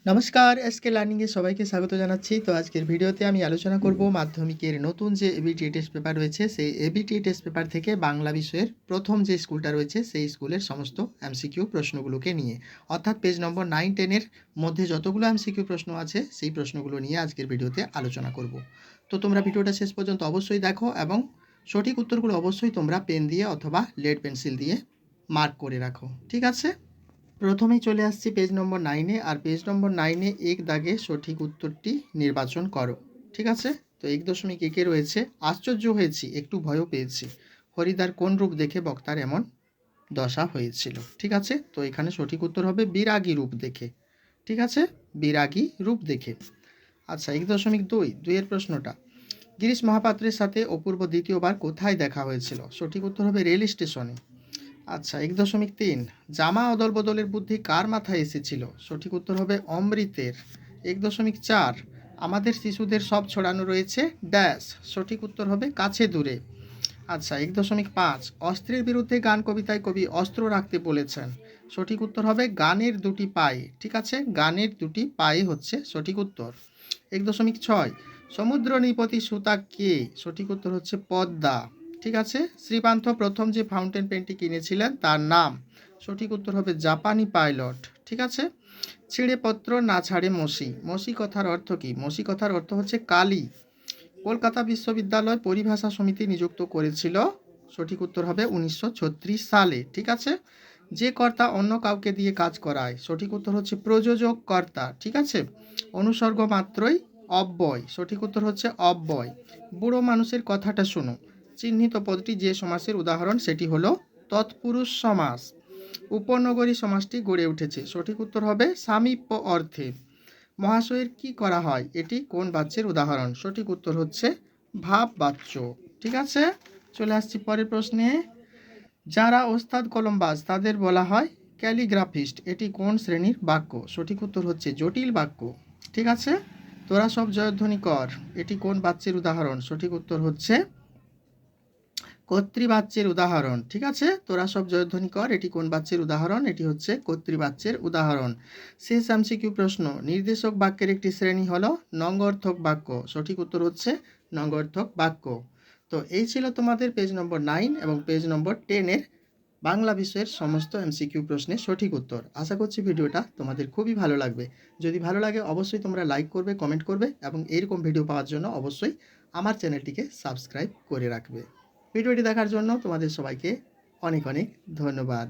নমস্কার, এসকে লার্নিংয়ে সবাইকে স্বাগত জানাচ্ছি। তো আজকের ভিডিওতে আমি আলোচনা করব মাধ্যমিকের নতুন যে এবিটিএ টেস্ট পেপার রয়েছে, সেই এবিটিএ টেস্ট পেপার থেকে বাংলা বিষয়ের প্রথম যে স্কুলটা রয়েছে সেই স্কুলের সমস্ত এমসিকিউ প্রশ্নগুলোকে নিয়ে, অর্থাৎ পেজ নম্বর 9-10-এর মধ্যে যতগুলো এমসিকিউ প্রশ্ন আছে সেই প্রশ্নগুলো নিয়ে আজকের ভিডিওতে আলোচনা করব। তো তোমরা ভিডিওটা শেষ পর্যন্ত অবশ্যই দেখো এবং সঠিক উত্তরগুলো অবশ্যই তোমরা পেন দিয়ে অথবা লেড পেন্সিল দিয়ে মার্ক করে রাখো, ঠিক আছে? প্রথমেই চলে আসছি পেজ নম্বর 9-এ, আর পেজ নম্বর 9-এ এক দাগে সঠিক উত্তরটি নির্বাচন করো, ঠিক আছে? তো 1.1-এ রয়েছে আশ্চর্য হয়েছি, একটু ভয়ও পেয়েছি, হরিদার কোন রূপ দেখে বক্তার এমন দশা হয়েছিল, ঠিক আছে? তো এখানে সঠিক উত্তর হবে বিরাগী রূপ দেখে, ঠিক আছে? বিরাগী রূপ দেখে। আচ্ছা, 1.2-এর প্রশ্নটা, গিরিশ মহাপাত্রের সাথে অপূর্ব দ্বিতীয়বার কোথায় দেখা হয়েছিল? সঠিক উত্তর হবে রেল স্টেশনে। আচ্ছা, 1.3, জামা অদল বদলের বুদ্ধি কার মাথায় এসেছিল? সঠিক উত্তর হবে অমৃতের। 1.4, আমাদের শিশুদের সব ছড়ানো রয়েছে ড্যাশ, সঠিক উত্তর হবে কাছে দূরে। আচ্ছা, 1.5, অস্ত্রের বিরুদ্ধে গান কবিতায় কবি অস্ত্র রাখতে বলেছেন, সঠিক উত্তর হবে গানের দুটি পায়ে, ঠিক আছে? গানের দুটি পায়ে হচ্ছে সঠিক উত্তর। 1.6, সমুদ্র নৃপতি সুতা কে? সঠিক উত্তর হচ্ছে পদ্মা, ঠিক আছে? শ্রীপান্থ প্রথম যে ফাউন্টেন পেনটি কিনেছিলেন তার নাম, সঠিক উত্তর হবে জাপানি পাইলট, ঠিক আছে? ছিঁড়ে পত্র না ছাড়ে মসি, মসি কথার অর্থ কি? মসি কথার অর্থ হচ্ছে কালি। কলকাতা বিশ্ববিদ্যালয় পরিভাষা সমিতি নিযুক্ত করেছিল, সঠিক উত্তর হবে 1936 সালে, ঠিক আছে? যে কর্তা অন্য কাউকে দিয়ে কাজ করায়, সঠিক উত্তর হচ্ছে প্রযোজক কর্তা, ঠিক আছে? অনুসর্গ মাত্রই অব্যয়, সঠিক উত্তর হচ্ছে অব্যয়। বুড়ো মানুষের কথাটা শোনো, চিহ্নিত পদটি যে সমাসের উদাহরণ সেটি হলো তৎপুরুষ সমাস। উপনগরী সমাসটি গড়ে উঠেছে, সঠিক উত্তর হবে সামীপ্য অর্থে। মহাশয়ের কি করা হয়, এটি কোন বাচ্যের উদাহরণ? সঠিক উত্তর হচ্ছে ভাব বাচ্য, ঠিক আছে? চলে আসছি পরের প্রশ্নে, যারা ওস্তাদ কলমবাজ তাদের বলা হয় ক্যালিগ্রাফিস্ট, এটি কোন শ্রেণীর বাক্য? সঠিক উত্তর হচ্ছে জটিল বাক্য, ঠিক আছে? তোরা সব জয়ধ্বনি কর, এটি কোন বাচ্যের উদাহরণ? সঠিক উত্তর হচ্ছে কর্তৃবাচ্যের উদাহরণ, ঠিক আছে? তোরা সব জয়ধ্বনি কর, এটি কোন বাচ্যের উদাহরণ? এটি হচ্ছে কর্তৃবাচ্যের উদাহরণ। শেষ এমসিকিউ প্রশ্ন, নির্দেশক বাক্যের একটি শ্রেণী হলো নঙ্গর্থক বাক্য, সঠিক উত্তর হচ্ছে নঙ্গর্থক বাক্য। তো এই ছিল তোমাদের পেজ নম্বর 9 এবং পেজ নম্বর 10-এর বাংলা বিষয়ের সমস্ত এমসিকিউ প্রশ্নের সঠিক উত্তর। আশা করছি ভিডিওটা তোমাদের খুবই ভালো লাগবে। যদি ভালো লাগে অবশ্যই তোমরা লাইক করবে, কমেন্ট করবে এবং এরকম ভিডিও পাওয়ার জন্য অবশ্যই আমার চ্যানেলটিকে সাবস্ক্রাইব করে রাখবে। ভিডিওটি দেখার জন্য তোমাদের সবাইকে অনেক অনেক ধন্যবাদ।